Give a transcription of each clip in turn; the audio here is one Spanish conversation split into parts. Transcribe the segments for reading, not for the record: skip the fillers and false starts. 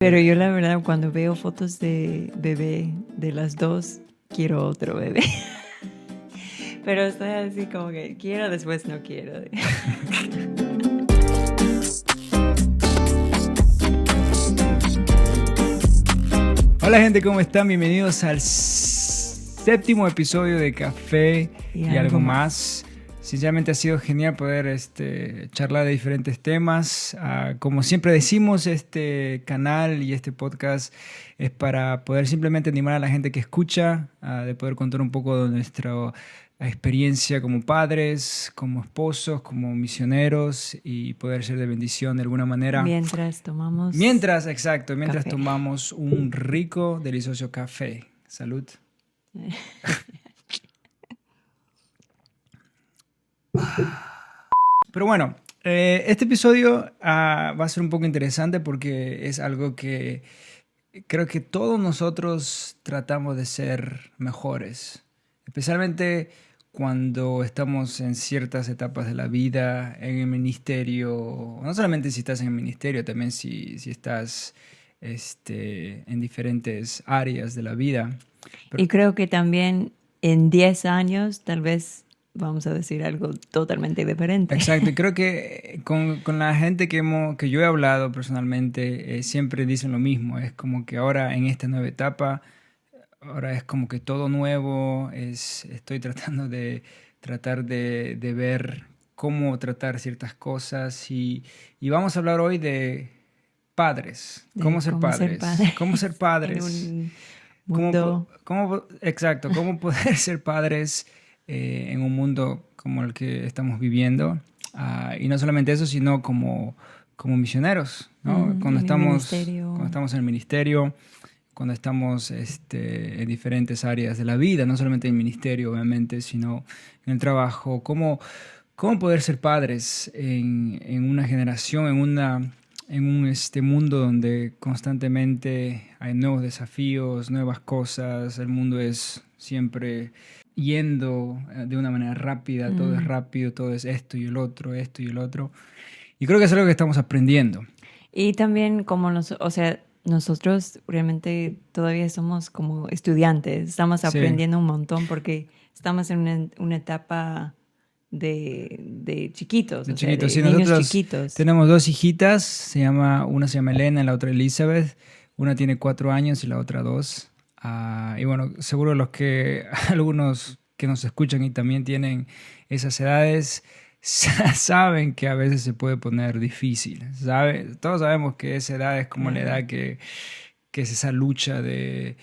Pero yo la verdad cuando veo fotos de bebé de las dos, quiero otro bebé. Pero estoy así como que quiero, después no quiero. Hola gente, ¿cómo están? Bienvenidos al séptimo episodio de Café y algo más. Sinceramente ha sido genial poder charlar de diferentes temas. Como siempre decimos, este canal y este podcast es para poder simplemente animar a la gente que escucha, de poder contar un poco de nuestra experiencia como padres, como esposos, como misioneros y poder ser de bendición de alguna manera. Mientras tomamos Mientras café. tomamos un rico, delicioso café. Salud. Pero bueno, este episodio va a ser un poco interesante porque es algo que creo que todos nosotros tratamos de ser mejores, especialmente cuando estamos en ciertas etapas de la vida, en el ministerio, no solamente si estás en el ministerio, también si estás en diferentes áreas de la vida. Y creo que también en 10 años tal vez vamos a decir algo totalmente diferente. Exacto, y creo que con la gente que yo he hablado personalmente, siempre dicen lo mismo. Es como que ahora en esta nueva etapa, ahora es como que todo nuevo. Estoy tratando de ver cómo tratar ciertas cosas y vamos a hablar hoy de padres, cómo ser padres, cómo ser en padres, un mundo. exacto, cómo poder ser padres en un mundo como el que estamos viviendo. Y no solamente eso, sino como misioneros, ¿no? En el ministerio. Cuando estamos en el ministerio, cuando estamos en diferentes áreas de la vida, no solamente en el ministerio, obviamente, sino en el trabajo. Cómo poder ser padres en una generación, en un mundo donde constantemente hay nuevos desafíos, nuevas cosas, el mundo es siempre yendo de una manera rápida, todo es rápido, todo es esto y el otro, esto y el otro. Y creo que es algo que estamos aprendiendo. Y también como nosotros realmente todavía somos como estudiantes, estamos Sí, aprendiendo un montón porque estamos en una etapa de chiquitos, de o sea, chiquitos. de Sí, niños nosotros chiquitos. tenemos dos hijitas, una se llama Elena y la otra Elizabeth. Una tiene 4 años y la otra 2. Y bueno, seguro algunos que nos escuchan y también tienen esas edades, saben que a veces se puede poner difícil, Todos sabemos que esa edad es como la edad que es esa lucha de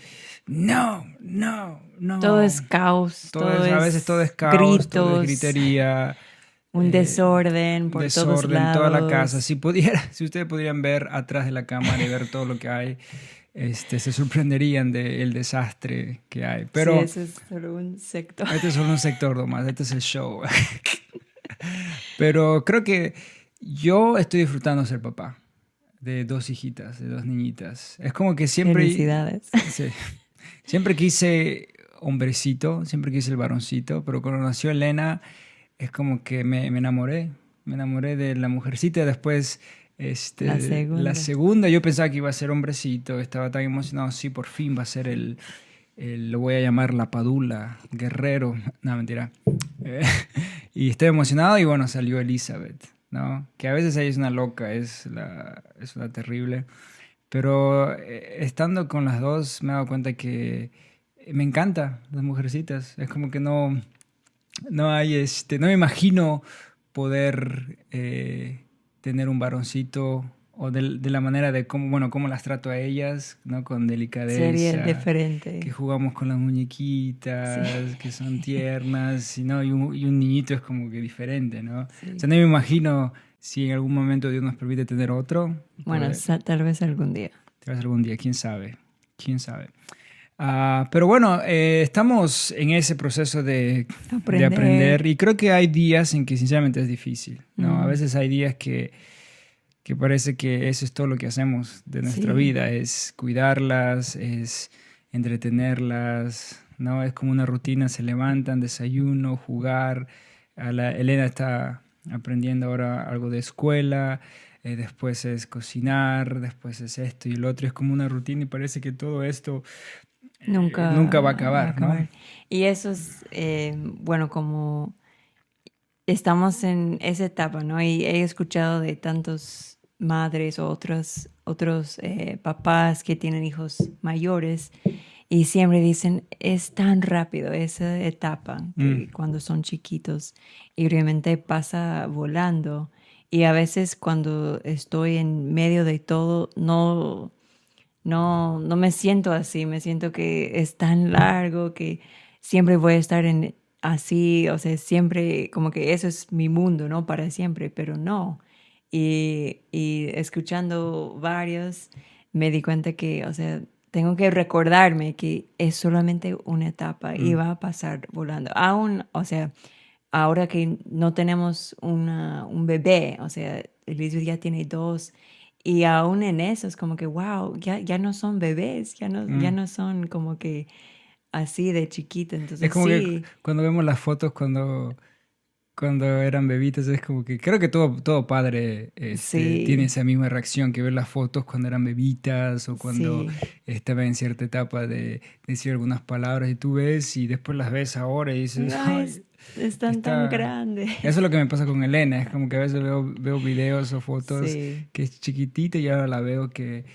no, no, Todo no. es caos, todo A veces todo es es caos, todo es gritos, gritería, un desorden por todos desorden, toda la casa. lados. Si ustedes pudieran ver atrás de la cámara y ver todo lo que hay, se sorprenderían del desastre que hay. Sí, Pero eso es solo un sector. este es solo un sector nomás, este es el show. Pero creo que yo estoy disfrutando ser papá de dos hijitas, de dos niñitas. Es como que Felicidades. sí, siempre quise hombrecito, siempre quise el varoncito, pero cuando nació Elena es como que me enamoré de la mujercita. Después, La la segunda. segunda yo pensaba que iba a ser hombrecito, estaba tan emocionado, sí, por fin va a ser lo voy a llamar la Padula, guerrero, no, mentira. Eh, y estoy emocionado y bueno, salió Elizabeth, ¿no? Que a veces ella es una loca, es una terrible. Pero estando con las dos me he dado cuenta que me encantan las mujercitas. Es como que no hay, no me imagino poder tener un varoncito o de la manera de cómo, bueno, cómo las trato a ellas, ¿no? Con Sería delicadeza, que diferente. jugamos con las Sí, muñequitas, que son tiernas, ¿no? Y un niñito es como que diferente, ¿no? O sí. sea, no me imagino si en algún momento Dios nos permite tener otro, Bueno, poder, tal vez algún día. tal vez algún día, quién sabe, quién sabe. Pero bueno, estamos en ese proceso de Aprender. aprender y creo que hay días en que sinceramente es difícil, ¿no? A Mm, veces hay días que parece que eso es todo lo que hacemos de nuestra sí, vida, es cuidarlas, es entretenerlas, ¿no? Es como una rutina, se levantan, desayuno, jugar. Elena está aprendiendo ahora algo de escuela, después es cocinar, después es esto y el otro. Es como una rutina y parece que todo esto nunca va a Va a acabar, ¿no? acabar. Y eso es, bueno, como estamos en esa etapa, ¿no? Y he escuchado de tantos madres o otros papás que tienen hijos mayores y siempre dicen, es tan rápido esa etapa que Mm, cuando son chiquitos y realmente pasa volando. Y a veces cuando estoy en medio de todo, no me siento así, me siento que es tan largo que siempre voy a estar en así, o sea, siempre como que eso es mi mundo, ¿no? Para siempre, pero no. Y escuchando varios, me di cuenta que, o sea, tengo que recordarme que es solamente una etapa y mm. va a pasar volando. Aún, o sea, ahora que no tenemos un bebé, o sea, Elizabeth ya tiene dos, y aún en eso es como que, wow, ya no son bebés, ya Mm. no son como que así de chiquita. Es Entonces como que sí, cuando vemos las fotos cuando eran bebitos, es como que creo que todo padre tiene sí, esa misma reacción que ver las fotos cuando eran bebitas o cuando sí. estaba en cierta etapa de decir algunas palabras y tú ves y después las ves ahora y dices, Ay, ay, están tan está... Eso es grandes. lo que me pasa con Elena, es como que a veces veo videos o fotos Sí, que es chiquitita y ahora la veo que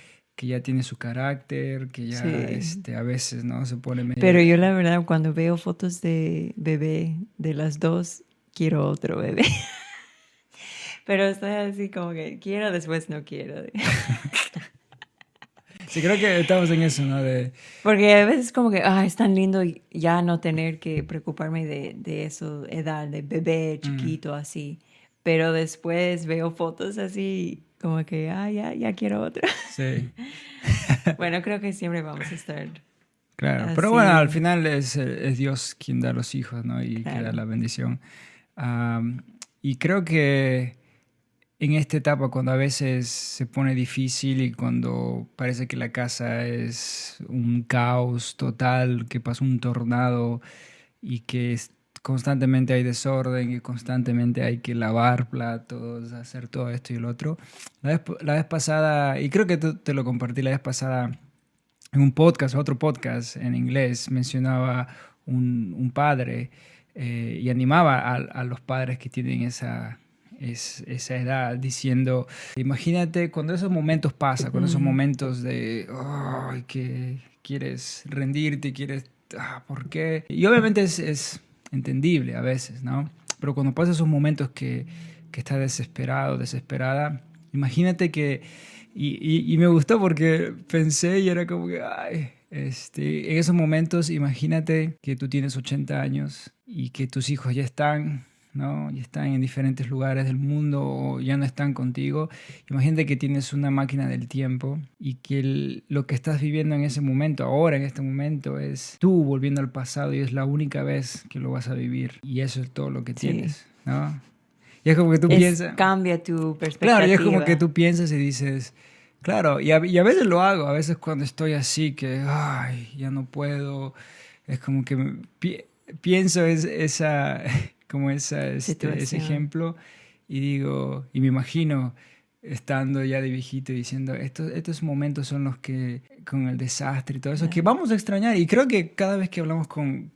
ya tiene su carácter, que ya sí. a veces no se pone Pero media... yo la verdad, cuando veo fotos de bebé de las dos, quiero otro bebé. Pero estoy así como que quiero, después no quiero. Sí, creo que estamos en eso, ¿no? De, Porque a veces como que, es tan lindo ya no tener que preocuparme de eso, edad, de bebé mm, chiquito así. Pero después veo fotos así como que, ya quiero otra. sí. Bueno, creo que siempre vamos a estar Claro, pero bueno, al así, final es Dios quien da los hijos, ¿no? Y que da claro. la bendición. Am, y creo que en esta etapa, cuando a veces se pone difícil y cuando parece que la casa es un caos total, que pasa un tornado y que constantemente hay desorden y constantemente hay que lavar platos, hacer todo esto y lo otro. La vez pasada, y creo que te lo compartí la vez pasada en un podcast, otro podcast en inglés, mencionaba un padre y animaba a los padres que tienen esa edad diciendo, imagínate cuando esos momentos pasan, cuando esos Mm, momentos de "Ay, que quieres rendirte, quieres, ¿por qué?". Y obviamente es entendible a veces, ¿no? Pero cuando pasan esos momentos que estás desesperado, desesperada, imagínate que y me gustó porque pensé y era como que, ay, en esos momentos imagínate que tú tienes 80 años y que tus hijos ya están, ¿no? Ya están en diferentes lugares del mundo o ya no están contigo. Imagínate que tienes una máquina del tiempo y que lo que estás viviendo en ese momento, ahora en este momento, es tú volviendo al pasado y es la única vez que lo vas a vivir. Y eso es todo lo que sí. tienes, ¿no? Y es como que tú piensas... Cambia tu Claro, y es como que perspectiva. tú piensas y dices, claro, y a veces lo hago, a veces cuando estoy así que, ay, ya no puedo, es como que pienso como ese Situación. ejemplo y digo, y me imagino estando ya de viejito y diciendo, estos momentos son los que, con el desastre y todo eso, que Claro. vamos a extrañar. Y creo que cada vez que hablamos con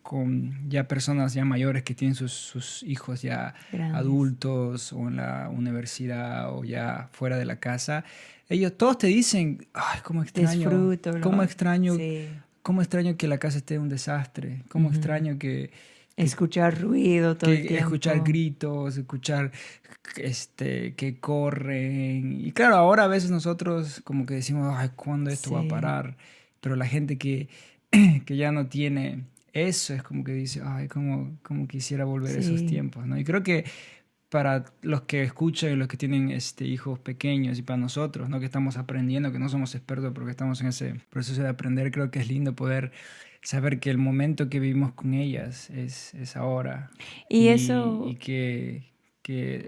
ya personas ya mayores que tienen sus hijos ya Grandes. adultos o en la universidad o ya fuera de la casa, ellos todos te dicen, ay, cómo Disfrútalo. extraño, Sí. cómo extraño que la casa esté un desastre, cómo Ujú. extraño que Escuchar ruido todo el que escuchar tiempo. gritos, escuchar que corren. Y claro, ahora a veces nosotros como que decimos, ay, ¿cuándo esto va a Sí, parar? Pero la gente que ya no tiene eso es como que dice, ay, cómo quisiera volver a esos sí. tiempos, ¿no? Y creo que para los que escuchan y los que tienen hijos pequeños y para nosotros, ¿no? Que estamos aprendiendo, que no somos expertos porque estamos en ese proceso de aprender, creo que es lindo poder saber que el momento que vivimos con ellas es ahora Y y eso, que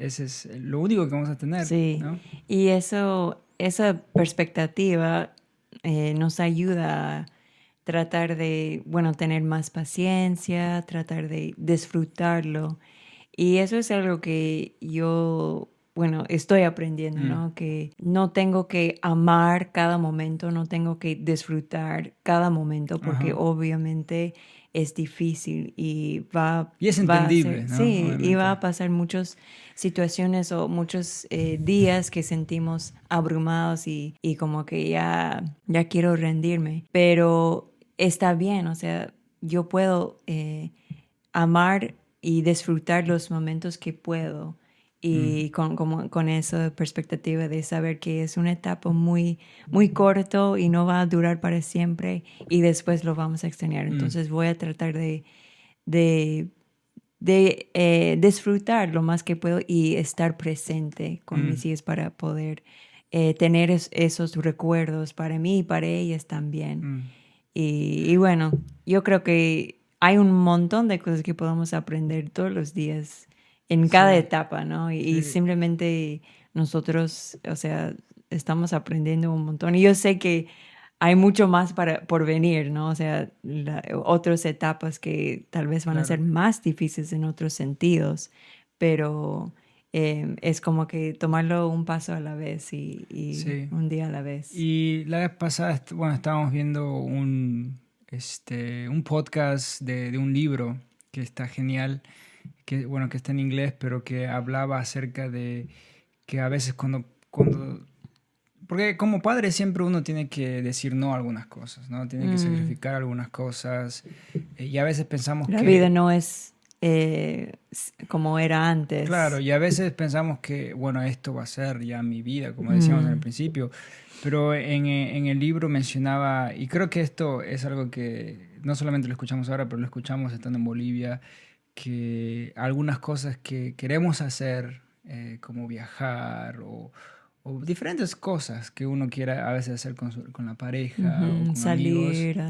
ese es lo único que vamos a tener, sí. ¿no? Y eso, esa perspectiva nos ayuda a tratar de, bueno, tener más paciencia, tratar de disfrutarlo. Y eso es algo que yo, bueno, estoy aprendiendo, ¿no? Que no tengo que amar cada momento, no tengo que disfrutar cada momento, porque Ajá. obviamente es difícil y Y es va a entendible, ser, ¿no? sí, y va Obviamente. a pasar muchas situaciones o muchos días que sentimos abrumados y como que ya quiero rendirme, pero está bien, o sea, yo puedo amar y disfrutar los momentos que puedo y con esa perspectiva de saber que es una etapa muy, muy corto y no va a durar para siempre y después lo vamos a extrañar. Entonces voy a tratar de, de disfrutar lo más que puedo y estar presente con mis hijos para poder tener esos recuerdos para mí y para ellas también. Mm. Y bueno, yo creo que hay un montón de cosas que podemos aprender todos los días en cada Sí, etapa, ¿no? Y sí. simplemente nosotros, o sea, estamos aprendiendo un montón. Y yo sé que hay mucho más por venir, ¿no? O sea, otras etapas que tal vez van a ser Claro. más difíciles en otros sentidos, pero es como que tomarlo un paso a la vez y Sí. un día a la vez. Y la vez pasada, bueno, estábamos viendo un podcast de un libro que está genial, que, bueno, que está en inglés, pero que hablaba acerca de que a veces cuando porque como padre siempre uno tiene que decir no a algunas cosas, ¿no? Tiene que Mm. sacrificar algunas cosas y a veces pensamos La vida que, no es como era claro, antes. y a veces pensamos que, bueno, esto va a ser ya mi vida, como decíamos en el Mm, principio, pero en el libro mencionaba, y creo que esto es algo que no solamente lo escuchamos ahora, pero lo escuchamos estando en Bolivia, que algunas cosas que queremos hacer, como viajar o diferentes cosas que uno quiera a veces hacer con la pareja o ujú, con amigos, salir,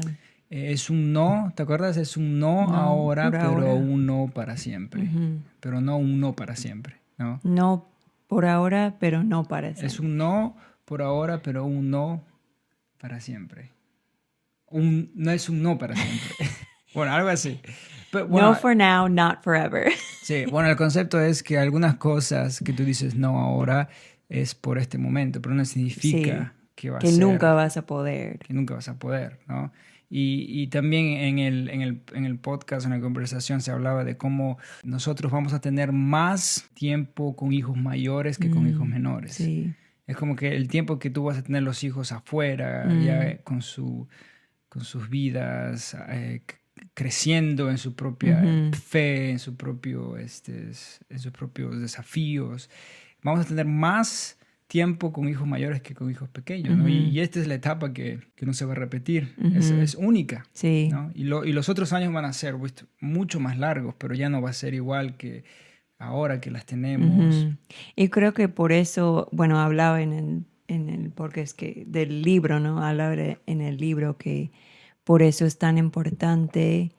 es un no, ¿te acuerdas? Es un no no por ahora, pero ahora. un no para siempre. Ujú. Pero no un no para siempre, ¿no? No por ahora, pero no para Es siempre. un no por ahora, pero un no para siempre. No es un no para siempre. Bueno, algo así. Pero No bueno, for now, not forever. sí, bueno, el concepto es que algunas cosas que tú dices no ahora es por este momento, pero no Sí, significa que va a que nunca ser, vas a poder. que nunca vas a poder, ¿no? Y también en el podcast, en la conversación, se hablaba de cómo nosotros vamos a tener más tiempo con hijos mayores que con hijos Mm, menores. sí. Es como que el tiempo que tú vas a tener los hijos afuera, Mm, ya con sus vidas, creciendo en su propia ujú, fe, en sus propios desafíos. Vamos a tener más tiempo con hijos mayores que con hijos pequeños, ¿no? ujú, Y esta es la etapa que no se va a repetir, ujú. es única, Sí. ¿no? Y los otros años van a ser pues, mucho más largos, pero ya no va a ser igual que ahora que las tenemos. Ujú. Y creo que por eso, bueno, hablaba en el porque es que del libro, ¿no? Hablaba en el libro que por eso es tan importante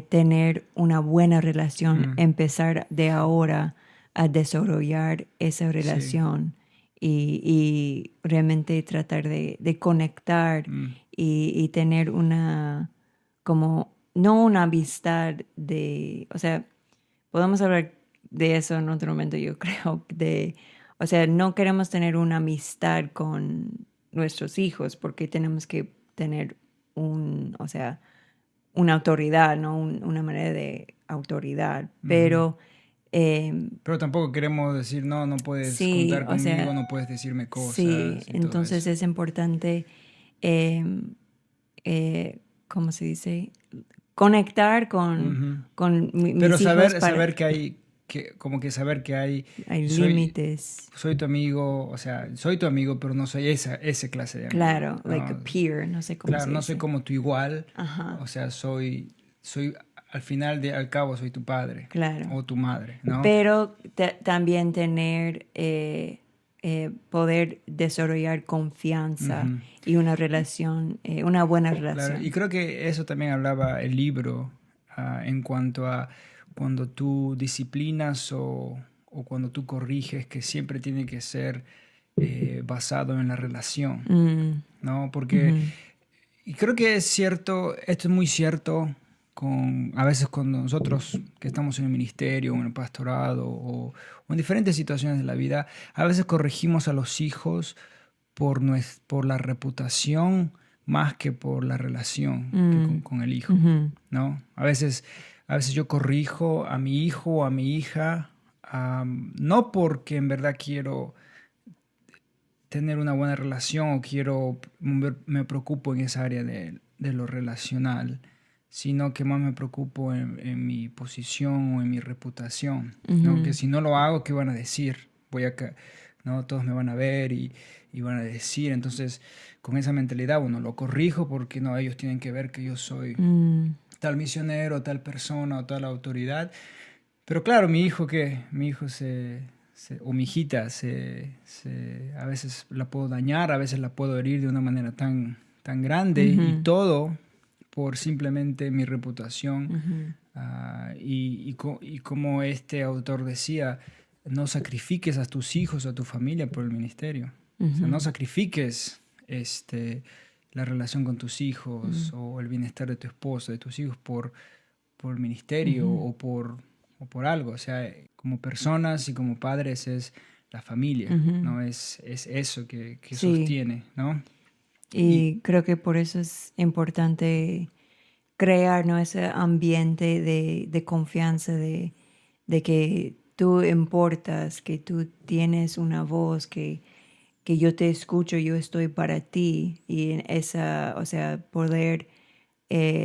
tener una buena relación, Mm, empezar de ahora a desarrollar esa sí. relación y realmente tratar de conectar Mm, y tener una, como, no una amistad de, o sea, podemos hablar de eso en otro momento, yo creo, o sea, no queremos tener una amistad con nuestros hijos porque tenemos que tener o sea, una autoridad, ¿no? Una manera de autoridad, ujú. pero Pero tampoco queremos decir, no, no puedes sí, contar o conmigo, sea, no puedes decirme sí, cosas y todo entonces eso. es importante, eh, ¿cómo se dice? Conectar Ujú. con Pero mis hijos saber que hay, como que saber que hay soy, límites. soy tu amigo, o sea, soy tu amigo, pero no soy esa clase de amigo, Claro, like a ¿no? peer, no sé cómo Claro, se no soy dice. como tu igual, Ajá, o sea, al final al cabo soy tu padre claro. o tu madre, ¿no? Pero también tener, poder desarrollar confianza Ujú. y una relación, una buena Claro, y relación. creo que eso también hablaba el libro, en cuanto a cuando tú disciplinas o cuando tú corriges, que siempre tiene que ser basado en la relación, Mm, ¿no? Porque, ujú, y creo que es cierto, esto es muy cierto a veces cuando nosotros que estamos en el ministerio, o en el pastorado, o en diferentes situaciones de la vida, a veces corregimos a los hijos por la reputación más que por la relación que con el hijo, Ujú, ¿no? A veces yo corrijo a mi hijo o a mi hija, no porque en verdad quiero tener una buena relación o me preocupo en esa área de lo relacional, sino que más me preocupo en mi posición o en mi reputación, ¿no? Que ujú, si no lo hago, ¿qué van a decir? ¿No? Todos me van a ver y van a decir. Entonces, con esa mentalidad, bueno, lo corrijo porque no, ellos tienen que ver que yo soy mm, tal misionero, tal persona o tal autoridad. Pero claro, mi hijo, ¿qué? Mi hijo o mi hijita, a veces la puedo dañar, a veces la puedo herir de una manera tan grande y ujú, todo por simplemente mi reputación. ujú, Y como este autor decía, no sacrifiques a tus hijos, a tu familia por el ministerio. O sea, no ujú, sacrifiques la relación con tus hijos mm, o el bienestar de tu esposa, de tus hijos por el ministerio ujú, o por algo. O sea, como personas y como padres es la familia, ujú. ¿no? Es eso que Sí, sostiene, ¿no? Y y creo que por eso es importante crear, ¿no? Ese ambiente de confianza, de que tú importas, que tú tienes una voz, que yo te escucho, yo estoy para ti y en esa, o sea, poder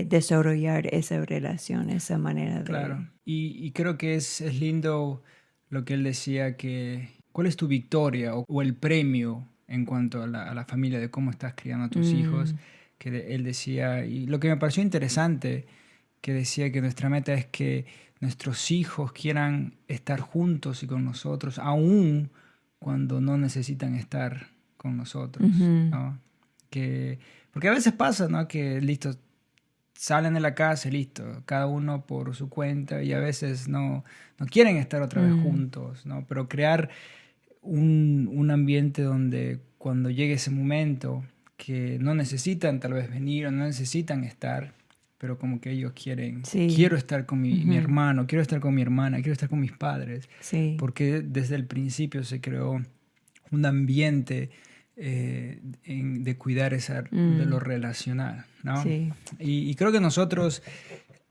desarrollar esa relación, esa manera claro, de... y creo que es lindo lo que él decía, que ¿cuál es tu victoria o el premio en cuanto a la familia, de cómo estás criando a tus hijos? Mm, Él decía, y lo que me pareció interesante, que decía que nuestra meta es que nuestros hijos quieran estar juntos y con nosotros, aún cuando no necesitan estar con nosotros, ujú, ¿no? Porque a veces pasa, ¿no? Que listo, salen de la casa y listo, cada uno por su cuenta y a veces no quieren estar otra vez mm, juntos, ¿no? Pero crear un ambiente donde cuando llegue ese momento que no necesitan tal vez venir o no necesitan estar, pero como que ellos quiero sí, estar con mi ujú, hermano, quiero estar con mi hermana, quiero estar con mis padres, sí, porque desde el principio se creó un ambiente de cuidar de lo mm, relacional, ¿no? sí, Y creo que nosotros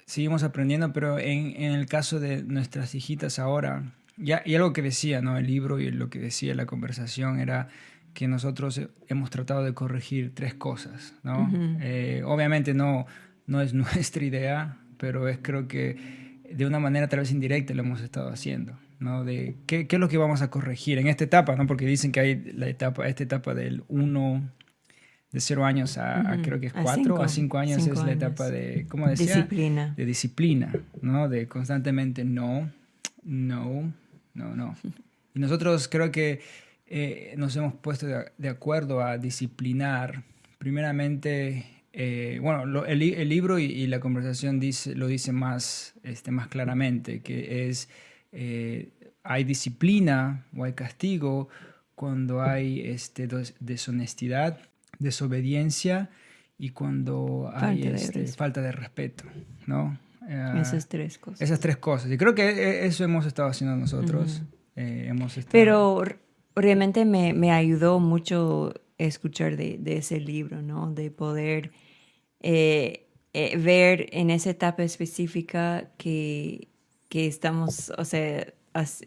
seguimos aprendiendo, pero en el caso de nuestras hijitas ahora, y algo que decía, ¿no? El libro y lo que decía la conversación era que nosotros hemos tratado de corregir tres cosas, ¿no? ujú, Obviamente no es nuestra idea, pero creo que de una manera tal vez indirecta lo hemos estado haciendo, ¿no? De qué es lo que vamos a corregir en esta etapa, ¿no? Porque dicen que hay esta etapa del 1, de 0 años ujú. creo que es A 4 a cinco, 5 años cinco es la etapa años. de, ¿cómo decía? Disciplina. De disciplina, ¿no? De constantemente no, no. Y nosotros creo que nos hemos puesto de acuerdo a disciplinar, primeramente, bueno, el libro y la conversación lo dice más claramente, que es, hay disciplina o hay castigo cuando hay deshonestidad, desobediencia y cuando hay Falta de falta de respeto, ¿no? esas tres Esas cosas. tres cosas. Y creo que eso hemos estado haciendo nosotros. Ujú. Hemos estado... Pero realmente me ayudó mucho escuchar de ese libro, ¿no? De poder ver en esa etapa específica que estamos, o sea,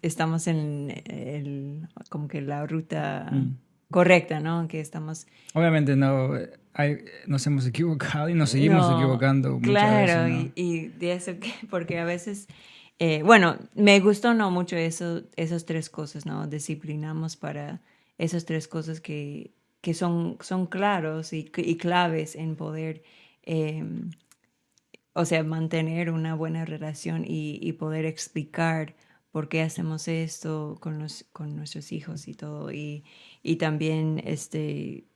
estamos en como que la ruta Mm. correcta, ¿no? Que estamos, Obviamente nos hemos equivocado y nos seguimos no, equivocando muchas veces, claro, ¿no? y de eso que, porque a veces, bueno, me gustó no mucho eso, esas tres cosas, ¿no? Disciplinamos para esas tres cosas que son claros y claves en poder, o sea, mantener una buena relación y poder explicar por qué hacemos esto con nuestros hijos y todo. Y también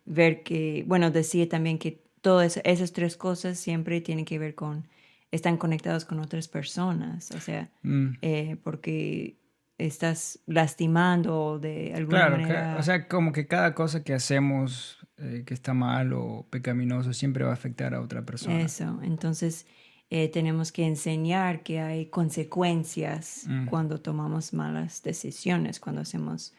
ver que, bueno, decía también que todas esas tres cosas siempre tienen que ver están conectados con otras personas, o sea, Mm. porque estás lastimando de alguna Claro, o manera sea, como que cada cosa que hacemos que está mal o pecaminoso siempre va a afectar a otra persona. eso. Entonces, tenemos que enseñar que hay consecuencias cuando tomamos malas decisiones, cuando hacemos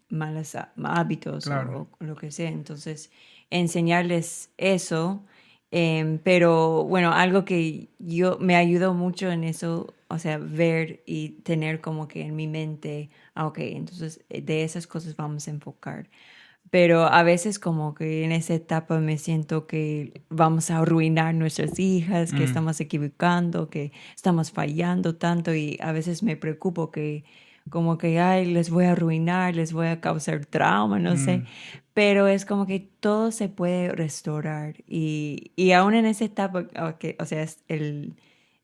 malos hábitos Claro. o lo que sea. Entonces, enseñarles eso. Pero bueno, algo que yo me ayudó mucho en eso, o sea, ver y tener como que en mi mente, ok, entonces de esas cosas vamos a enfocar. Pero a veces como que en esa etapa me siento que vamos a arruinar nuestras hijas, que Mm, estamos equivocando, que estamos fallando tanto y a veces me preocupo que como que, ay, les voy a arruinar, les voy a causar trauma, no sé. mm, Pero es como que todo se puede restaurar y aún en esa etapa, o sea,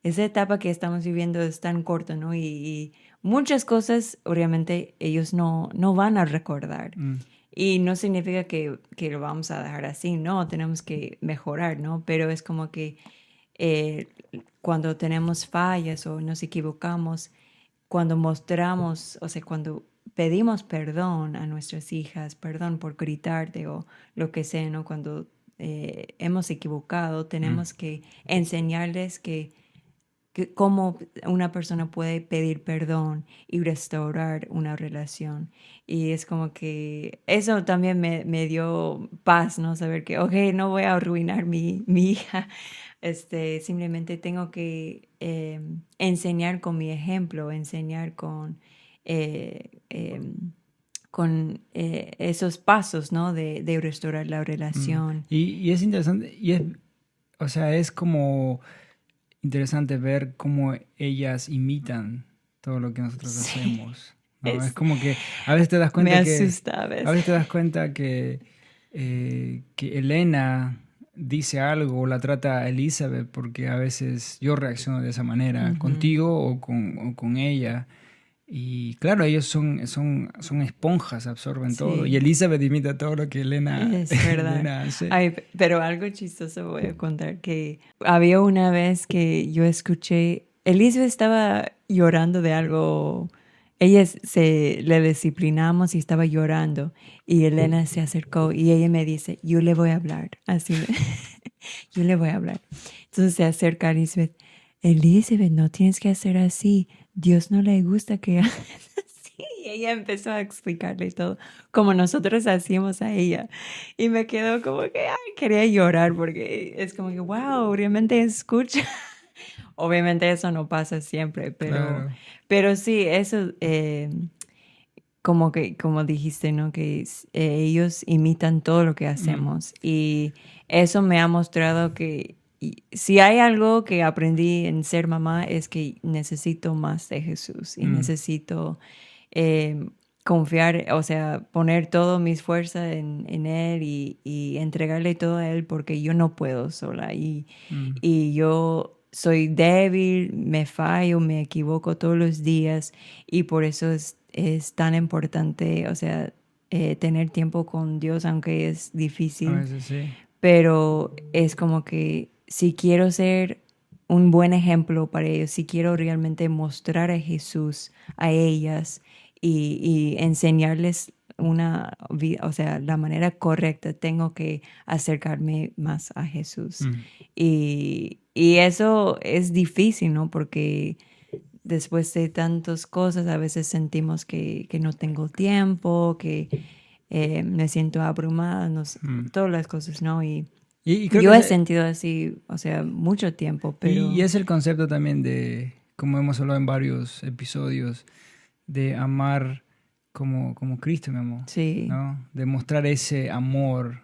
esa etapa que estamos viviendo es tan corta, ¿no? Y muchas cosas, obviamente, ellos no van a recordar. mm, Y no significa que lo vamos a dejar así, no, tenemos que mejorar, ¿no? Pero es como que eh, cuando tenemos fallas o nos equivocamos, cuando mostramos, o sea, cuando pedimos perdón a nuestras hijas, perdón por gritarte o lo que sea, ¿no? Cuando hemos equivocado, mm. tenemos que enseñarles que cómo una persona puede pedir perdón y restaurar una relación. Y es como que eso también me dio paz, ¿no? Saber que, ok, no voy a arruinar mi hija. Simplemente tengo que enseñar con mi ejemplo, enseñar eh, eh, con esos pasos, ¿no? De restaurar la Mm. relación. Y es interesante, o sea, es como interesante ver cómo ellas imitan todo lo que nosotros Sí, hacemos, ¿no? Es es, como que a veces te das me cuenta asusta a a veces. veces te das cuenta que Elena dice algo o la trata a Elizabeth porque a veces yo reacciono de esa manera Ujú. contigo o con ella. Y claro, ellos son esponjas, absorben todo. Y Sí, Elizabeth imita todo lo que es verdad. Elena hace. Ay, pero algo chistoso voy a contar que había una vez que yo escuché, Elizabeth estaba llorando de algo, se le disciplinamos y estaba llorando y Elena se acercó y ella me dice, yo le voy a hablar, así, yo le voy a hablar. Entonces se acerca a Elizabeth, Elizabeth, no tienes que hacer así, Dios no le gusta que hagas así. Y ella empezó a explicarle todo, como nosotros hacíamos a ella. Y me quedó como que, ay, quería llorar porque es como que, wow, realmente escucha. Obviamente eso no pasa siempre, Claro. pero sí, eso, como que, como dijiste, ¿no? Que ellos imitan todo lo que Mm, hacemos. Y eso me ha mostrado que si hay algo que aprendí en ser mamá es que necesito más de Jesús y mm, necesito eh, confiar, o sea, poner todas mis fuerzas en Él y entregarle todo a Él porque yo no puedo sola mm, y yo soy débil, me fallo, me equivoco todos los días y por eso es tan importante, o sea, tener tiempo con Dios, aunque es a difícil, veces sí. pero es como que si quiero ser un buen ejemplo para ellos, si quiero realmente mostrar a Jesús a ellas y enseñarles una vida, o sea, la manera correcta, tengo que acercarme más a Jesús. Mm, Y eso es difícil, ¿no? Porque después de tantas cosas a veces sentimos que no tengo tiempo, que me siento abrumada, no sé, mm. todas las cosas, ¿no? Y Y creo que yo he sentido así, o sea, mucho tiempo, y pero es el concepto también de, como hemos hablado en varios episodios, de amar como Cristo me amó, sí. ¿no? De mostrar ese amor,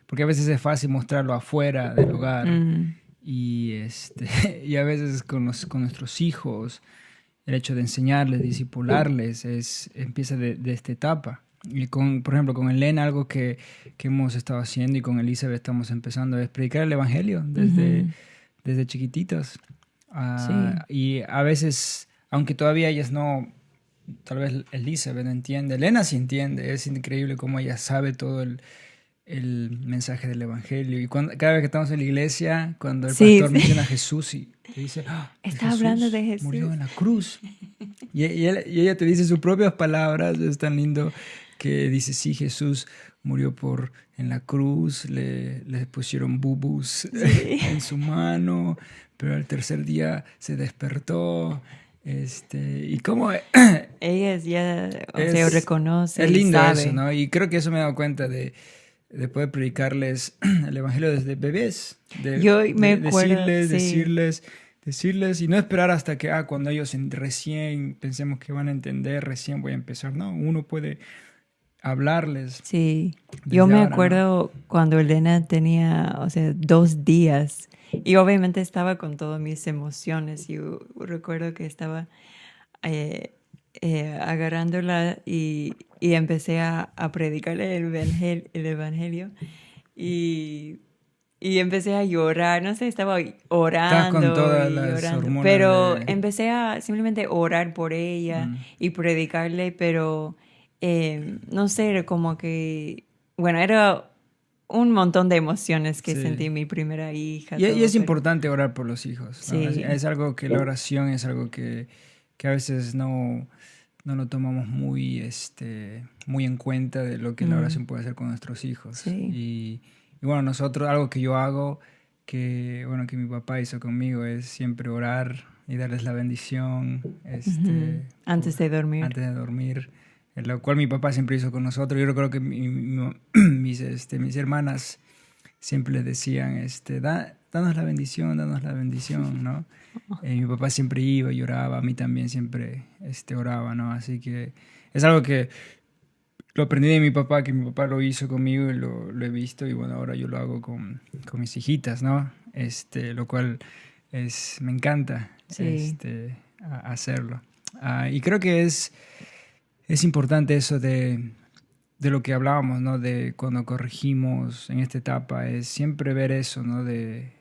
porque a veces es fácil mostrarlo afuera del hogar Mm, y a veces con nuestros hijos, el hecho de enseñarles, discipularles, empieza de esta etapa. Y por ejemplo, con Elena, algo que hemos estado haciendo y con Elizabeth estamos empezando es predicar el Evangelio ujú, desde chiquititos. sí. Y a veces, aunque todavía ellas no, tal vez Elizabeth no entiende, Elena sí entiende, es increíble cómo ella sabe todo el mensaje del Evangelio. Y cada vez que estamos en la iglesia, cuando el Sí, pastor sí. menciona a Jesús y te dice, "Ah, y Está hablando de Jesús murió Jesús. en la cruz. Y ella te dice sus propias palabras, es tan lindo. que dice, sí, Jesús murió en la cruz, le pusieron bubus Sí. en su mano, pero al tercer día se despertó. Y cómo Ella ya, o sea, es, reconoce es y lindo eso, sabe. ¿no? Y creo que eso me he dado cuenta de poder predicarles el evangelio desde bebés, Yo me acuerdo, decirles, sí, decirles y no esperar hasta que cuando ellos recién pensemos que van a entender, recién voy a empezar. No, uno puede hablarles sí. Yo desde me ahora, ¿no? acuerdo cuando Elena tenía, o sea, 2 días y obviamente estaba con todas mis emociones. Yo recuerdo que estaba eh, agarrándola y empecé a predicarle el evangelio y, y empecé a llorar, no sé, estaba Estás con orando todas y las llorando, hormonas pero de... empecé a simplemente orar por ella Mm, y predicarle, pero no sé, como que, bueno, era un montón de emociones que sentí sí. mi primera hija, Y todo, es pero importante orar por los hijos, ¿no? sí. Es algo que la oración es algo que a veces no lo tomamos muy en cuenta de lo que la Mm, oración puede hacer con nuestros hijos. sí. Y bueno, nosotros, algo que yo hago, que mi papá hizo conmigo, es siempre orar y darles la bendición, Ujú. Antes de dormir. antes de dormir, lo cual mi papá siempre hizo con nosotros. Yo creo que mis hermanas siempre les decían, danos la bendición, ¿no? Mi papá siempre iba y oraba, a mí también siempre oraba, ¿no? Así que es algo que lo aprendí de mi papá, que mi papá lo hizo conmigo y lo he visto y bueno, ahora yo lo hago con mis hijitas, ¿no? Lo cual me encanta Sí. hacerlo. Y creo que es importante eso de lo que hablábamos, ¿no? De cuando corregimos en esta etapa, es siempre ver eso, ¿no? De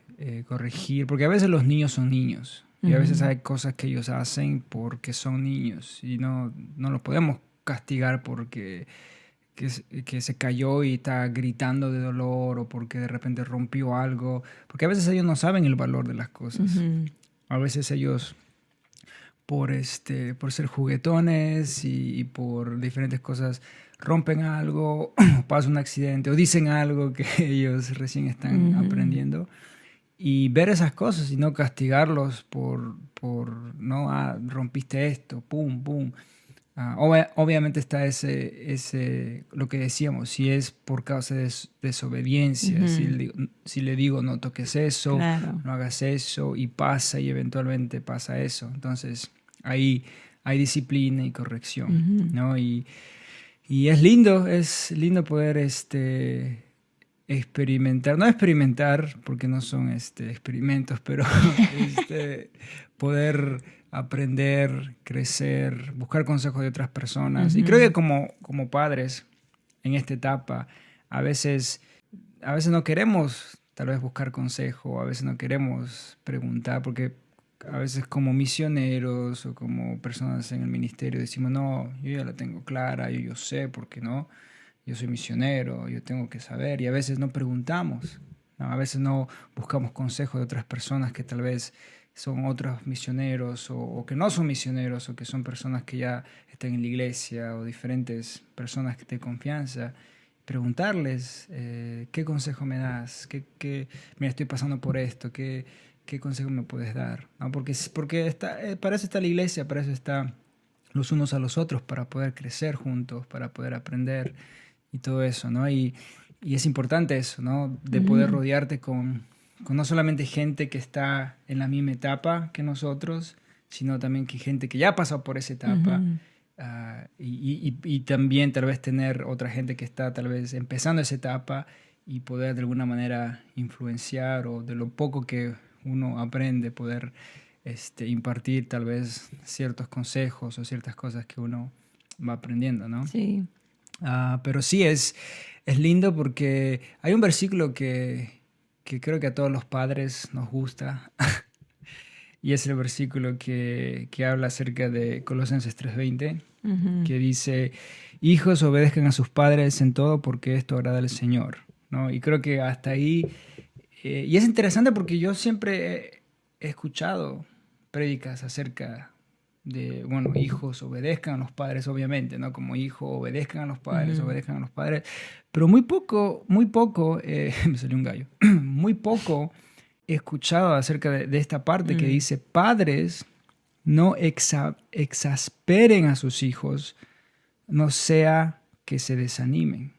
corregir, porque a veces los niños son niños y a veces Ujú. hay cosas que ellos hacen porque son niños y no los podemos castigar porque que se cayó y está gritando de dolor o porque de repente rompió algo, porque a veces ellos no saben el valor de las cosas. Ujú. A veces ellos por ser juguetones y por diferentes cosas rompen algo, pasa un accidente o dicen algo que ellos recién están Ujú. aprendiendo. Y ver esas cosas y no castigarlos no, rompiste esto, pum, pum. Obviamente está lo que decíamos, si es por causa de desobediencia, Ujú. si le digo no toques eso, Claro. no hagas eso, y pasa y eventualmente pasa eso. Entonces ahí hay disciplina y corrección, Ujú. ¿no? Y es lindo poder experimentar, no experimentar, porque no son experimentos, pero poder aprender, crecer, buscar consejos de otras personas. Y creo que Ujú. como padres en esta etapa, a veces, a veces no queremos tal vez buscar consejo, a veces no queremos preguntar, porque a veces como misioneros o como personas en el ministerio decimos, no, yo ya la tengo clara, yo sé, ¿por qué no? Yo soy misionero, yo tengo que saber, y a veces no preguntamos, ¿no? A veces no buscamos consejos de otras personas que tal vez son otros misioneros o que no son misioneros o que son personas que ya están en la iglesia o diferentes personas de confianza. Preguntarles, ¿qué consejo me das? Mira, estoy pasando por esto, ¿qué consejo me puedes dar? ¿No? Porque para eso está la iglesia, para eso está los unos a los otros, para poder crecer juntos, para poder aprender y todo eso, ¿no? Y es importante eso, ¿no? De poder Ujú. rodearte con no solamente gente que está en la misma etapa que nosotros, sino también que gente que ya ha pasado por esa etapa. Ujú. Y también tal vez tener otra gente que está tal vez empezando esa etapa y poder de alguna manera influenciar o de lo poco que uno aprende, poder impartir tal vez ciertos consejos o ciertas cosas que uno va aprendiendo, ¿no? Sí. Pero sí, es lindo porque hay un versículo que creo que a todos los padres nos gusta y es el versículo que habla acerca de Colosenses 3:20, Ujú. que dice, hijos obedezcan a sus padres en todo porque esto agrada al Señor, ¿no? Y creo que hasta ahí, y es interesante porque yo siempre he escuchado prédicas acerca bueno, hijos obedezcan a los padres, obviamente, ¿no? Como hijos obedezcan a los padres, obedezcan a los padres. Pero muy poco, me salió un gallo, muy poco he escuchado acerca de esta parte que dice, padres, no exasperen a sus hijos, no sea que se desanimen.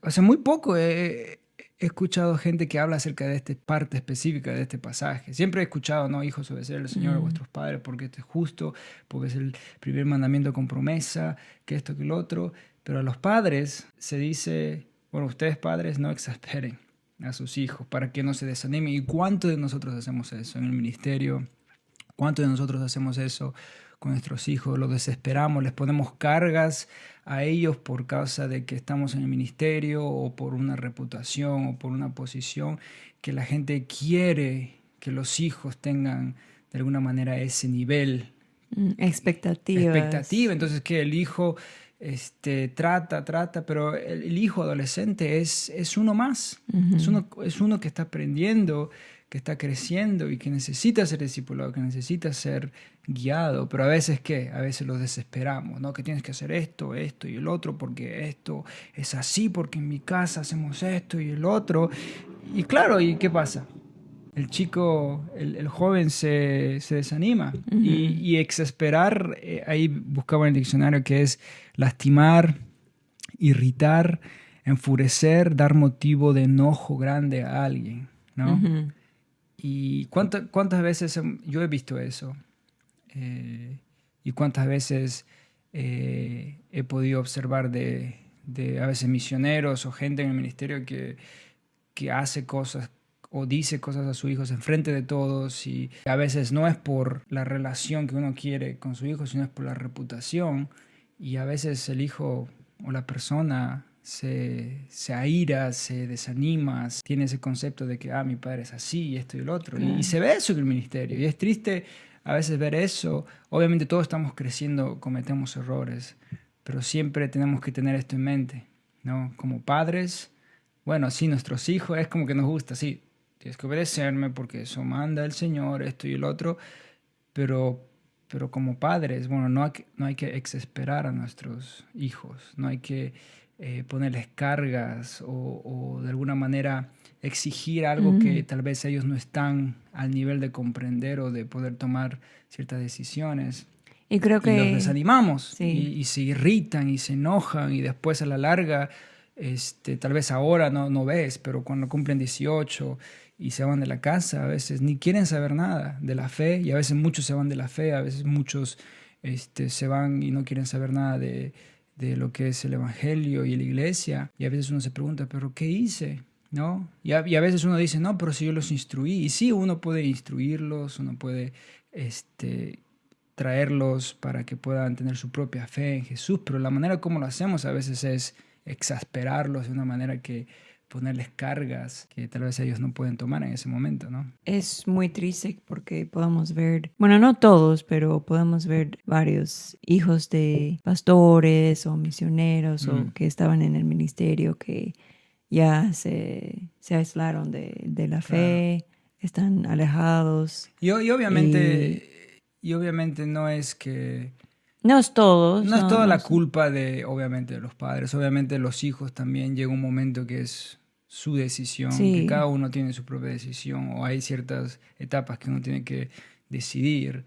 O sea, muy poco he escuchado gente que habla acerca de esta parte específica de este pasaje. Siempre he escuchado, ¿no? Hijos, obedecer al Señor a vuestros padres porque esto es justo, porque es el primer mandamiento con promesa, que esto, que lo otro. Pero a los padres se dice, bueno, ustedes padres no exasperen a sus hijos para que no se desanimen. ¿Y cuántos de nosotros hacemos eso en el ministerio? ¿Cuántos de nosotros hacemos eso con nuestros hijos? Los desesperamos, les ponemos cargas a ellos por causa de que estamos en el ministerio o por una reputación o por una posición que la gente quiere que los hijos tengan de alguna manera ese nivel. Expectativa. Entonces que el hijo trata, pero el hijo adolescente es uno más. Es uno que está aprendiendo, que está creciendo y que necesita ser discipulado, que necesita ser guiado. Pero a veces, ¿qué? A veces lo desesperamos, ¿no? Que tienes que hacer esto, esto y el otro, porque esto es así, porque en mi casa hacemos esto y el otro. Y claro, ¿y qué pasa? El chico, el joven se desanima y exasperar, ahí buscaba en el diccionario que es lastimar, irritar, enfurecer, dar motivo de enojo grande a alguien, ¿no? Y cuántas veces yo he visto eso y cuántas veces he podido observar de a veces misioneros o gente en el ministerio que hace cosas o dice cosas a sus hijos enfrente de todos y a veces no es por la relación que uno quiere con su hijo, sino es por la reputación y a veces el hijo o la persona se aira, se desanima, tiene ese concepto de que mi padre es así y esto y el otro y se ve eso en el ministerio y es triste a veces ver eso. Obviamente todos estamos creciendo, cometemos errores, pero siempre tenemos que tener esto en mente, ¿no? Como padres, bueno, sí, nuestros hijos es como que nos gusta, sí, tienes que obedecerme porque eso manda el Señor, esto y el otro, pero como padres, bueno, no hay que exasperar a nuestros hijos, no hay que ponerles cargas o de alguna manera exigir algo que tal vez ellos no están al nivel de comprender o de poder tomar ciertas decisiones. Y creo que los desanimamos sí. y se irritan y se enojan y después a la larga, tal vez ahora no ves, pero cuando cumplen 18 y se van de la casa, a veces ni quieren saber nada de la fe y a veces muchos se van de la fe, a veces muchos se van y no quieren saber nada de lo que es el evangelio y la iglesia y a veces uno se pregunta, ¿pero qué hice? ¿No? Y a veces uno dice, no, pero si yo los instruí. Y sí, uno puede instruirlos, uno puede traerlos para que puedan tener su propia fe en Jesús, pero la manera como lo hacemos a veces es exasperarlos de una manera que ponerles cargas que tal vez ellos no pueden tomar en ese momento, ¿no? Es muy triste porque podemos ver, bueno, no todos, pero podemos ver varios hijos de pastores o misioneros o que estaban en el ministerio que ya se aislaron de la fe, están alejados. Y obviamente no es que... No es todos. No es toda la culpa obviamente, de los padres. Obviamente los hijos también llega un momento que es su decisión, que cada uno tiene su propia decisión o hay ciertas etapas que uno tiene que decidir.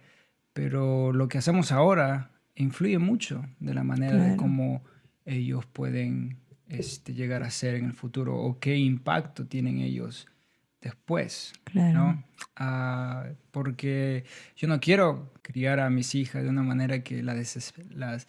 Pero lo que hacemos ahora influye mucho de la manera de cómo ellos pueden llegar a ser en el futuro o qué impacto tienen ellos después, ¿no? Porque yo no quiero criar a mis hijas de una manera que las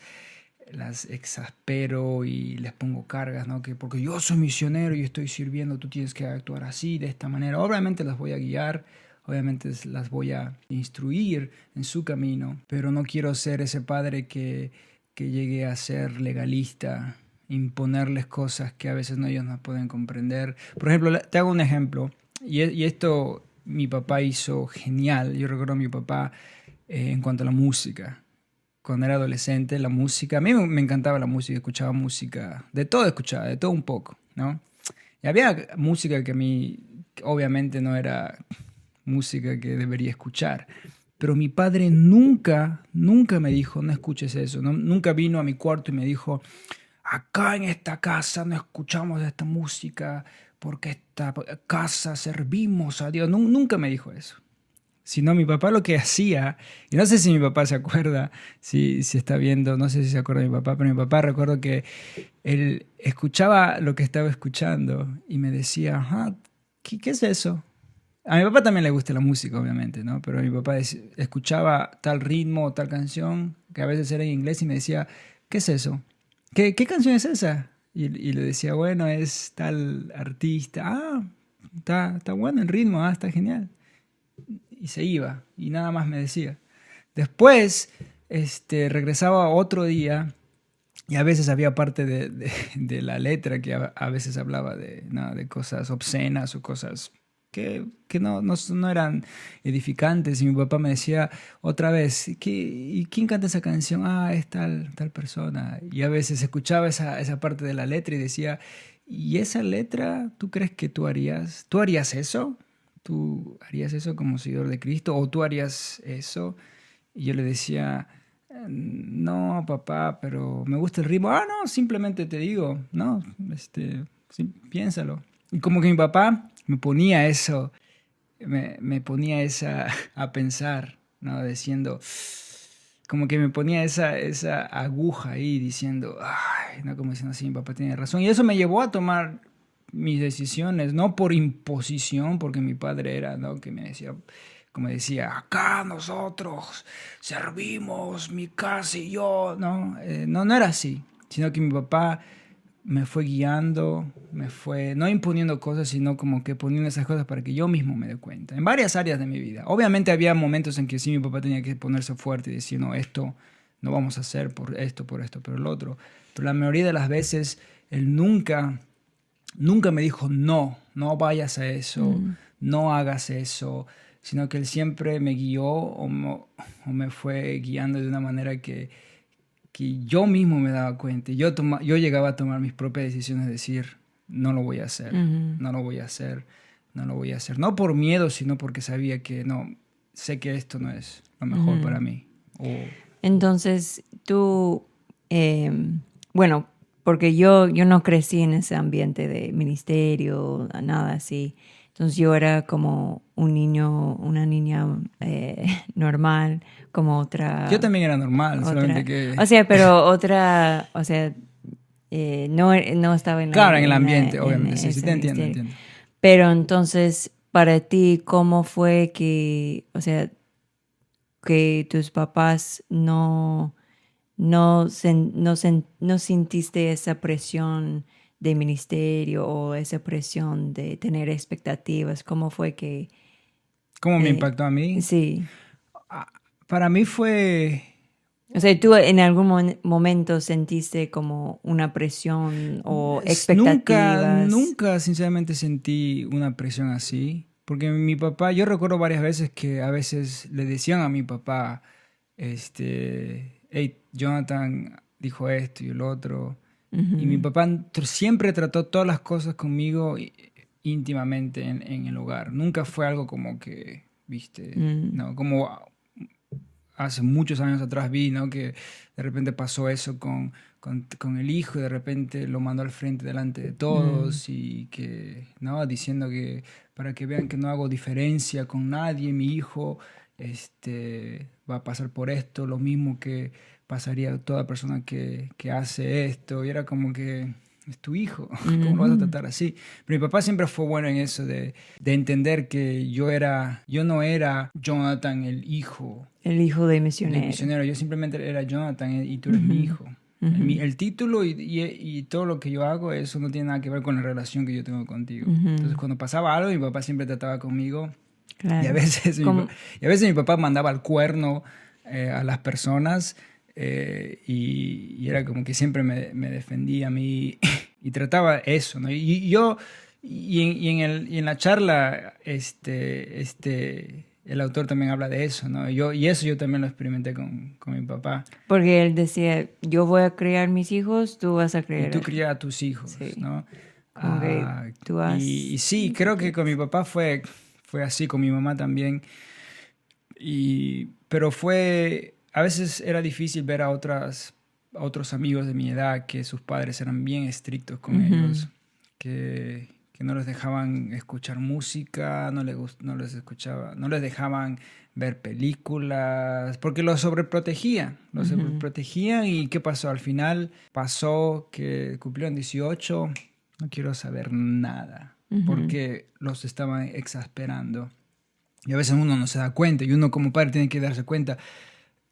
exaspero y les pongo cargas, ¿no? Que porque yo soy misionero y estoy sirviendo, tú tienes que actuar así, de esta manera. Obviamente las voy a guiar, obviamente las voy a instruir en su camino, pero no quiero ser ese padre que llegue a ser legalista, imponerles cosas que a veces ellos no pueden comprender. Por ejemplo, te hago un ejemplo, y esto mi papá hizo genial. Yo recuerdo a mi papá en cuanto a la música. Cuando era adolescente, la música, a mí me encantaba la música, escuchaba música, de todo un poco, ¿no? Y había música que a mí obviamente no era música que debería escuchar, Pero mi padre nunca, nunca me dijo, no escuches eso. Nunca vino a mi cuarto y me dijo, acá en esta casa no escuchamos esta música porque esta casa servimos a Dios. Nunca me dijo eso. Sino mi papá lo que hacía, y no sé si mi papá se acuerda, si está viendo, no sé si se acuerda de mi papá, pero mi papá recuerdo que él escuchaba lo que estaba escuchando y me decía, ajá, ¿qué es eso? A mi papá también le gusta la música, obviamente, ¿no? Pero mi papá escuchaba tal ritmo o tal canción, que a veces era en inglés, y me decía, ¿qué es eso? ¿Qué canción es esa? Y le decía, bueno, es tal artista. Ah, está bueno el ritmo, está genial. Y se iba, y nada más me decía. Después, regresaba otro día, y a veces había parte de la letra que a veces hablaba de cosas obscenas o cosas que no eran edificantes. Y mi papá me decía otra vez, ¿y quién canta esa canción? Ah, es tal persona. Y a veces escuchaba esa parte de la letra y decía, ¿y esa letra tú crees que tú harías? ¿Tú harías eso? ¿Tú harías eso como seguidor de Cristo? ¿O tú harías eso? Y yo le decía, no, papá, pero me gusta el ritmo. Ah, no, simplemente te digo, no, sí, piénsalo. Y como que mi papá me ponía eso, me ponía a pensar, ¿no? Diciendo, como que me ponía esa aguja ahí diciendo, ay, no, como diciendo, sí, mi papá tiene razón. Y eso me llevó a tomar mis decisiones, no por imposición, porque mi padre era, ¿no? Que me decía, como decía, acá nosotros servimos, mi casa y yo, ¿no? No era así, sino que mi papá me fue guiando, me fue no imponiendo cosas, sino como que poniendo esas cosas para que yo mismo me dé cuenta, en varias áreas de mi vida. Obviamente había momentos en que sí mi papá tenía que ponerse fuerte y decir, no, esto no vamos a hacer por esto, por el otro. Pero la mayoría de las veces él nunca me dijo, no vayas a eso, Mm, no hagas eso, sino que él siempre me guió o me fue guiando de una manera que yo mismo me daba cuenta. Yo llegaba a tomar mis propias decisiones, decir, no lo voy a hacer, ujú, no lo voy a hacer, no lo voy a hacer. No por miedo, sino porque sabía que no, sé que esto no es lo mejor ujú. para mí. O, Entonces, tú, bueno, porque yo no crecí en ese ambiente de ministerio, nada así. Entonces yo era como un niño, una niña normal, como yo también era normal, solamente o que, sea, pero otra, o sea, no estaba claro, en el ambiente, obviamente, sí, sí, ese te entiendo, ministerio. entiendo. Pero entonces, para ti, ¿cómo fue que, o sea, que tus papás no sintiste esa presión de ministerio o esa presión de tener expectativas? ¿Cómo fue que, ¿Cómo me eh, impactó a mí? sí? Ah, para mí fue... O sea, ¿tú en algún momento sentiste como una presión o expectativas? Nunca sinceramente sentí una presión así, porque mi papá, yo recuerdo varias veces que a veces le decían a mi papá, hey, Jonathan dijo esto y el otro, y mi Ujú, papá siempre trató todas las cosas conmigo íntimamente en el hogar, nunca fue algo como que, viste, mm, no, como hace muchos años atrás vi, ¿no? Que de repente pasó eso con el hijo y de repente lo mandó al frente delante de mm, todos y que, ¿no? Diciendo que para que vean que no hago diferencia con nadie, mi hijo, va a pasar por esto, lo mismo que pasaría toda persona que hace esto. Y era como que es tu hijo, ¿cómo lo vas a ujú. tratar así? Pero mi papá siempre fue bueno en eso de entender que yo no era Jonathan el hijo El hijo de del misionero. misionero, yo simplemente era Jonathan y tú eres mi Ujú, hijo. ujú, El título y todo lo que yo hago, eso no tiene nada que ver con la relación que yo tengo contigo. Entonces ujú. cuando pasaba algo, mi papá siempre trataba conmigo y a Claro. veces Como, y a veces mi papá mandaba al cuerno a las personas y era como que siempre me defendía a mí y trataba eso, ¿no? Y yo, y en la charla, el autor también habla de eso, ¿no? Y eso yo también lo experimenté con mi papá. porque él decía, yo voy a criar mis hijos, tú vas a Y tú criar. crías a tus hijos, Sí, ¿no? como que Ah, tú y has... sí, creo que con mi papá fue así, con mi mamá también. Pero a veces era difícil ver a otros amigos de mi edad que sus padres eran bien estrictos con ellos, que no les dejaban escuchar música, no les dejaban ver películas, porque los sobreprotegían. ¿Y qué pasó? Al final pasó que cumplieron 18, no quiero saber nada, porque los estaban exasperando. Y a veces uno no se da cuenta, y uno como padre tiene que darse cuenta,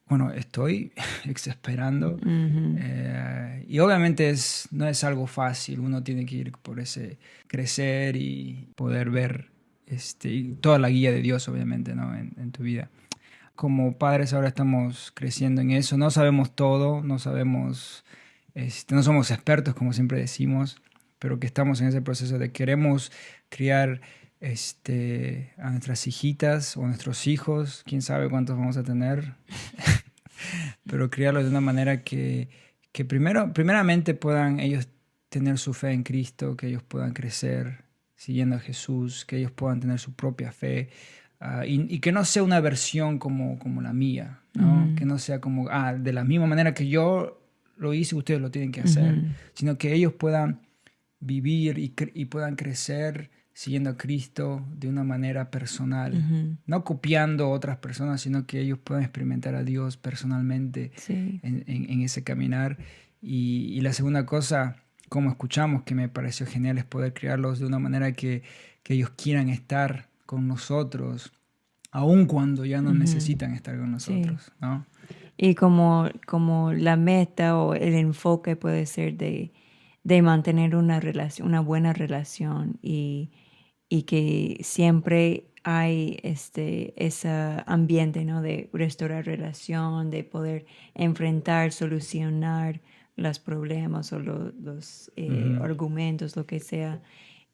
bueno, estoy exasperando. Y obviamente no es algo fácil, uno tiene que ir por ese crecer y poder ver y toda la guía de Dios, obviamente, ¿no? en tu vida. Como padres ahora estamos creciendo en eso, no sabemos todo, no somos expertos, como siempre decimos, pero que estamos en ese proceso de queremos criar a nuestras hijitas o a nuestros hijos, quién sabe cuántos vamos a tener, pero criarlos de una manera que primeramente puedan ellos tener su fe en Cristo, que ellos puedan crecer siguiendo a Jesús, que ellos puedan tener su propia fe, y que no sea una versión como la mía, ¿no? Que no sea como, de la misma manera que yo lo hice, ustedes lo tienen que hacer, sino que ellos puedan vivir y puedan crecer siguiendo a Cristo de una manera personal, no copiando a otras personas, sino que ellos puedan experimentar a Dios personalmente en ese caminar. Y la segunda cosa, como escuchamos, que me pareció genial, es poder criarlos de una manera que ellos quieran estar con nosotros, aun cuando ya no necesitan estar con nosotros, ¿no? Y como la meta o el enfoque puede ser de mantener una buena relación y que siempre hay ese ambiente, ¿no? De restaurar relación, de poder enfrentar, solucionar los problemas o los argumentos, lo que sea.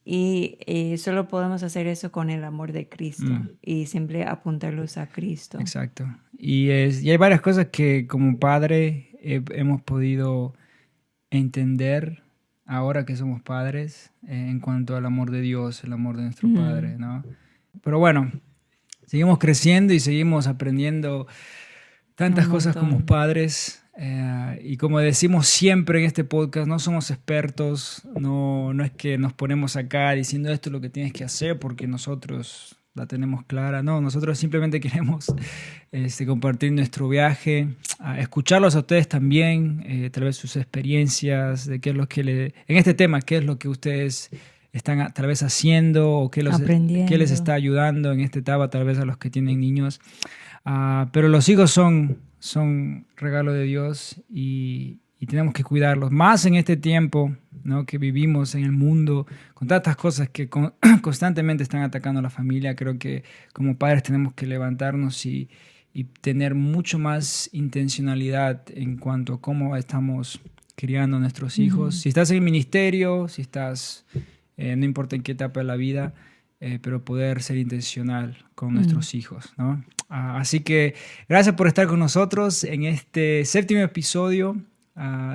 Y solo podemos hacer eso con el amor de Cristo y siempre apuntarlos a Cristo. Exacto. Y hay varias cosas que como padre hemos podido entender ahora que somos padres en cuanto al amor de Dios, el amor de nuestro Padre, ¿no? Pero bueno, seguimos creciendo y seguimos aprendiendo tantas cosas como padres. Y como decimos siempre en este podcast, no somos expertos, no es que nos ponemos acá diciendo esto es lo que tienes que hacer porque nosotros la tenemos clara. No, nosotros simplemente queremos compartir nuestro viaje, escucharlos a ustedes también, tal vez sus experiencias, de qué es lo que en este tema, qué es lo que ustedes están tal vez haciendo o qué les está ayudando en esta etapa, tal vez a los que tienen niños. Pero los hijos son regalo de Dios y tenemos que cuidarlos, más en este tiempo, ¿no? Que vivimos en el mundo con tantas cosas que constantemente están atacando a la familia. Creo que como padres tenemos que levantarnos y tener mucho más intencionalidad en cuanto a cómo estamos criando a nuestros hijos. Si estás en el ministerio, si estás, no importa en qué etapa de la vida, pero poder ser intencional con nuestros hijos, ¿no? Así que gracias por estar con nosotros en este 7º episodio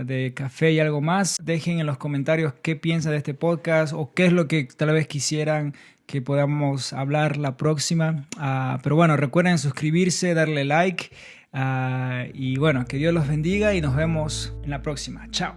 de Café y Algo Más. Dejen en los comentarios qué piensan de este podcast o qué es lo que tal vez quisieran que podamos hablar la próxima. Pero bueno, recuerden suscribirse, darle like y bueno, que Dios los bendiga y nos vemos en la próxima. Chao.